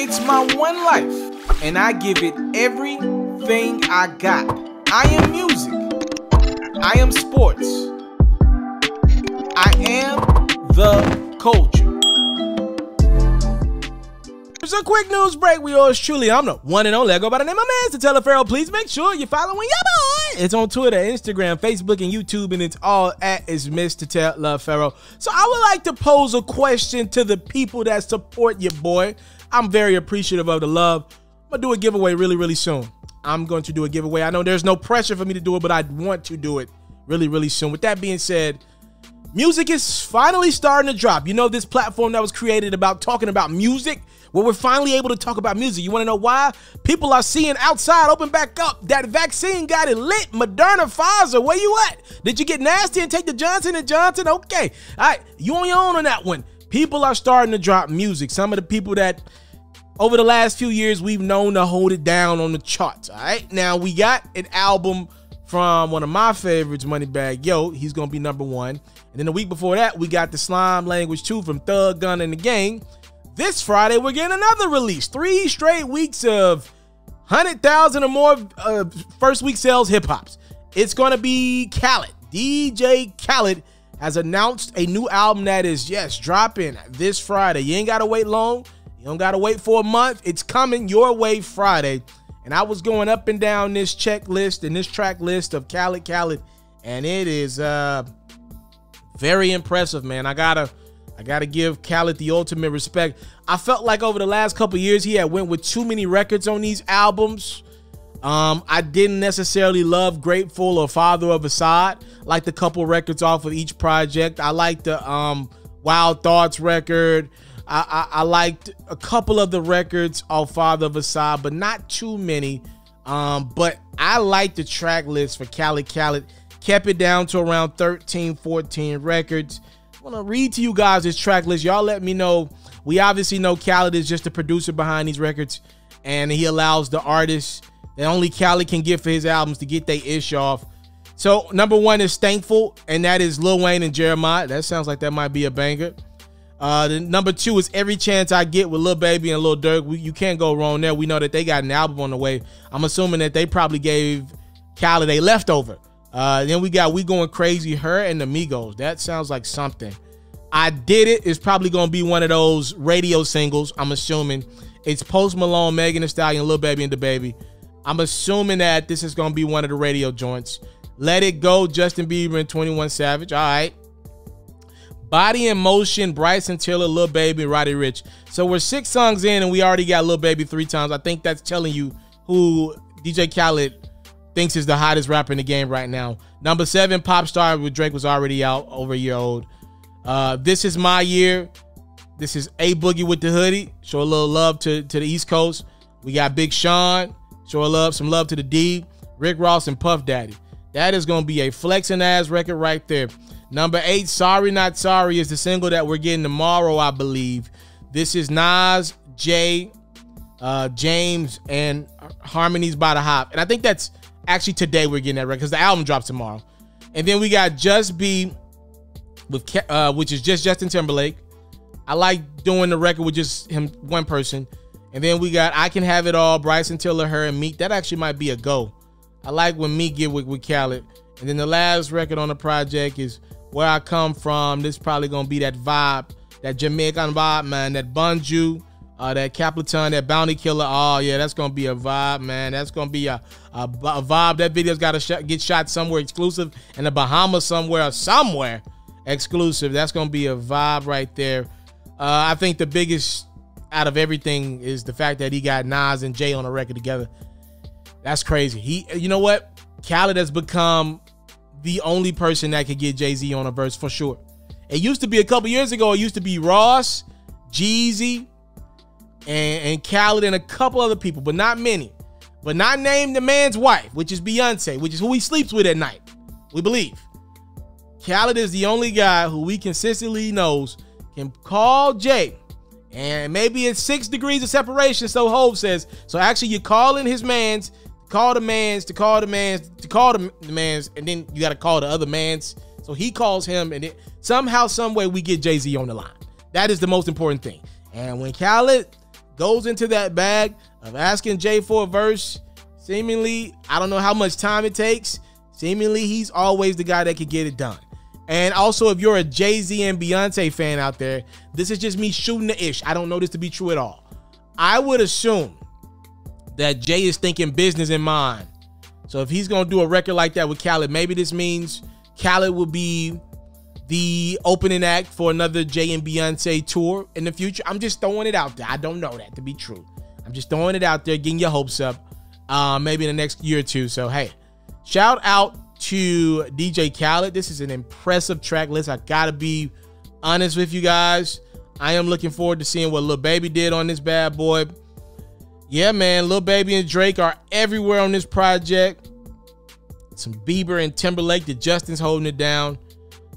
It's my one life, and I give it everything I got. I am music. I am sports. I am the culture. Here's a quick news break. We yours truly. I'm the one and only. I go by the name of TALIAFERRO. Please make sure you're following your boy. It's on Twitter, Instagram, Facebook, and YouTube, and it's all at itsmrtaliaferro. So I would like to pose a question to the people that support your boy. I'm very appreciative of the love. I'm going to do a giveaway really soon. I'm going to do a giveaway. I know there's no pressure for me to do it, but I want to do it really soon. With that being said, music is finally starting to drop. You know, this platform that was created about talking about music, where we're finally able to talk about music. You want to know why? People are seeing outside open back up. That vaccine got it lit. Moderna, Pfizer, where you at? Did you get nasty and take the Johnson & Johnson? Okay. All right. You on your own on that one. People are starting to drop music. Some of the people that over the last few years we've known to hold it down on the charts. All right. Now we got an album from one of my favorites, Moneybagg Yo. He's going to be #1. And then the week before that, we got the Slime Language 2 from Thug, Gunna, and the Gang. This Friday, we're getting another release. 3 straight weeks of 100,000 or more first week sales hip-hops. It's going to be Khaled. DJ Khaled has announced a new album that is, yes, dropping this Friday. You ain't got to wait long. You don't got to wait for a month. It's coming your way Friday. And I was going up and down this checklist and this track list of Khaled, and it is very impressive, man. I gotta give Khaled the ultimate respect. I felt like over the last couple years he had went with too many records on these albums. I didn't necessarily love Grateful or Father of Assad. Like the couple records off of each project. I liked the Wild Thoughts record. I liked a couple of the records off Father of Assad, but not too many. But I liked the track list for Khaled. Kept it down to around 13, 14 records. I want to read to you guys this track list. Y'all let me know. We obviously know Khaled is just the producer behind these records, and he allows the artists that only Khaled can get for his albums to get their ish off. So #1 is Thankful, and that is Lil Wayne and Jeremiah. That sounds like that might be a banger. The #2 is Every Chance I Get with Lil Baby and Lil Durk. You can't go wrong there. We know that they got an album on the way. I'm assuming that they probably gave Khaled a leftover. Then we got We Going Crazy, Her and the Migos. That sounds like something. I Did It is probably going to be one of those radio singles, I'm assuming. It's Post Malone, Megan Thee Stallion, Lil Baby and DaBaby. I'm assuming that this is going to be one of the radio joints. Let It Go, Justin Bieber and 21 Savage. All right. Body in Motion, Bryson Tiller, Lil Baby, and Roddy Ricch. So we're 6 songs in and we already got Lil Baby 3 times. I think that's telling you who DJ Khaled thinks is the hottest rapper in the game right now. #7, Pop Star with Drake was already out, over a year old. This Is My Year. This is A Boogie with the Hoodie. Show a little love to the East Coast. We got Big Sean. Show some love to the D. Rick Ross and Puff Daddy. That is going to be a flexing ass record right there. #8, Sorry Not Sorry is the single that we're getting tomorrow, I believe. This is Nas, Jay, James, and Harmonies by the Hop. And I think that's actually today we're getting that record because the album drops tomorrow. And then we got Just Be, with which is just Justin Timberlake. I like doing the record with just him, one person. And then we got I Can Have It All, Bryson Tiller, Her, and Meek. That actually might be a go. I like when Meek get with Khaled. And then the last record on the project is Where I Come From. This is probably going to be that vibe, that Jamaican vibe, man. That Bunju, that Capleton, that Bounty Killer. Oh, yeah, that's going to be a vibe, man. That's going to be a vibe. That video's got to get shot somewhere exclusive in the Bahamas somewhere exclusive. That's going to be a vibe right there. I think the biggest out of everything is the fact that he got Nas and Jay on a record together. That's crazy. You know what? Khaled has become the only person that could get Jay-Z on a verse for sure. It used to be a couple years ago, it used to be Ross, Jeezy, and Khaled and a couple other people, but not many. But not named the man's wife, which is Beyonce, which is who he sleeps with at night, we believe. Khaled is the only guy who we consistently knows can call Jay, and maybe it's 6 degrees of separation, so Hov says. So actually you're calling his mans, call the mans, to call the mans, to call the mans, and then you got to call the other mans. So he calls him, and somehow, some way we get Jay-Z on the line. That is the most important thing. And when Khaled goes into that bag of asking Jay for a verse, seemingly, I don't know how much time it takes. Seemingly, he's always the guy that can get it done. And also, if you're a Jay-Z and Beyonce fan out there, this is just me shooting the ish. I don't know this to be true at all. I would assume that Jay is thinking business in mind. So if he's going to do a record like that with Khaled, maybe this means Khaled will be the opening act for another Jay and Beyonce tour in the future. I'm just throwing it out there. I don't know that to be true. I'm just throwing it out there, getting your hopes up, maybe in the next year or two. So, hey, shout out to DJ Khaled. This is an impressive track list. I got to be honest with you guys. I am looking forward to seeing what Lil Baby did on this bad boy. Yeah, man, Lil Baby and Drake are everywhere on this project. Some Bieber and Timberlake. The Justin's holding it down.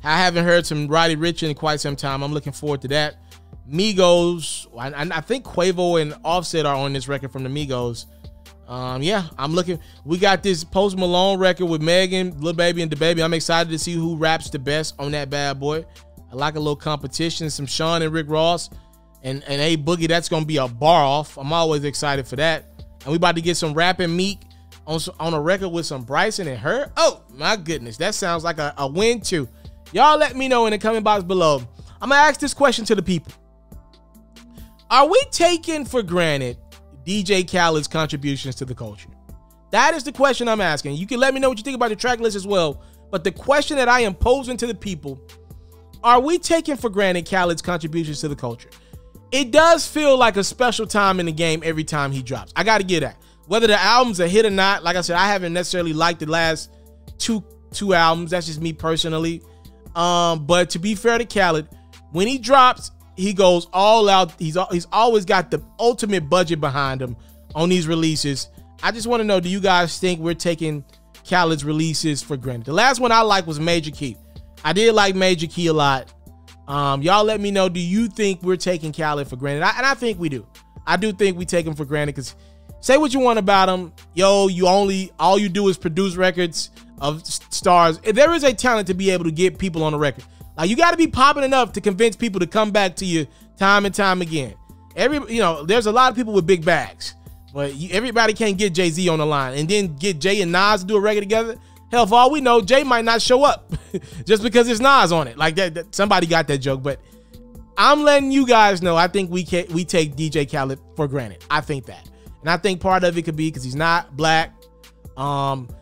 I haven't heard some Roddy Ricch in quite some time. I'm looking forward to that. Migos, I think Quavo and Offset are on this record from the Migos. Yeah, I'm looking. We got this Post Malone record with Megan, Lil Baby, and DaBaby. I'm excited to see who raps the best on that bad boy. I like a little competition. Some Sean and Rick Ross and A Boogie. That's going to be a bar off. I'm always excited for that. And we about to get some rapping Meek on a record with some Bryson and her. Oh, my goodness. That sounds like a win, too. Y'all let me know in the comment box below. I'm going to ask this question to the people. Are we taking for granted DJ Khaled's contributions to the culture? That is the question I'm asking. You can let me know what you think about the track list as well. But the question that I am posing to the people, are we taking for granted Khaled's contributions to the culture? It does feel like a special time in the game every time he drops. I got to get that. Whether the album's a hit or not, like I said, I haven't necessarily liked the last two albums. That's just me personally. But to be fair to Khaled, when he drops, he goes all out. He's always got the ultimate budget behind him on these releases. I just want to know, do you guys think we're taking Khaled's releases for granted? The last one I liked was Major Key. I did like Major Key a lot. Y'all let me know, do you think we're taking Khaled for granted? And I think we do. I do think we take him for granted, because say what you want about him. Yo, all you do is produce records of stars. If there is a talent to be able to get people on the record. Like, you got to be popping enough to convince people to come back to you time and time again. There's a lot of people with big bags, but everybody can't get Jay-Z on the line and then get Jay and Nas to do a record together. Hell, for all we know, Jay might not show up just because it's Nas on it. Like that somebody got that joke, but I'm letting you guys know, I think we take DJ Khaled for granted. I think that. And I think part of it could be because he's not black.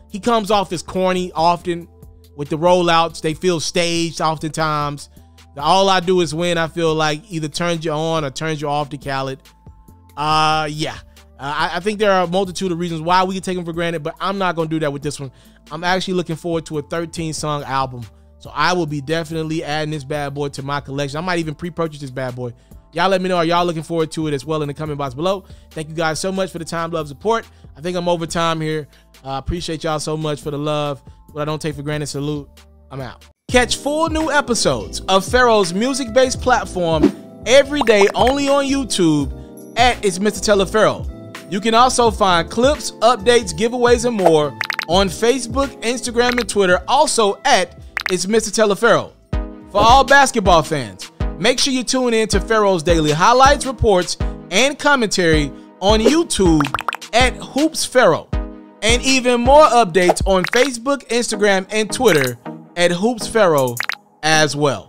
He comes off as corny often with the rollouts. They feel staged oftentimes. All I Do Is Win, I feel like, either turns you on or turns you off to Khaled. Yeah. I think there are a multitude of reasons why we can take him for granted, but I'm not going to do that with this one. I'm actually looking forward to a 13-song album. So I will be definitely adding this bad boy to my collection. I might even pre-purchase this bad boy. Y'all let me know, are y'all looking forward to it as well in the comment box below. Thank you guys so much for the time, love, support. I think I'm over time here. Appreciate y'all so much for the love. What I don't take for granted, salute. I'm out. Catch full new episodes of FERRO's music-based platform every day only on YouTube at itsmrtaliaferro. You can also find clips, updates, giveaways, and more on Facebook, Instagram, and Twitter, also at itsmrtaliaferro. For all basketball fans, make sure you tune in to FERRO's daily highlights, reports, and commentary on YouTube at FERRO. And even more updates on Facebook, Instagram, and Twitter at FERRO as well.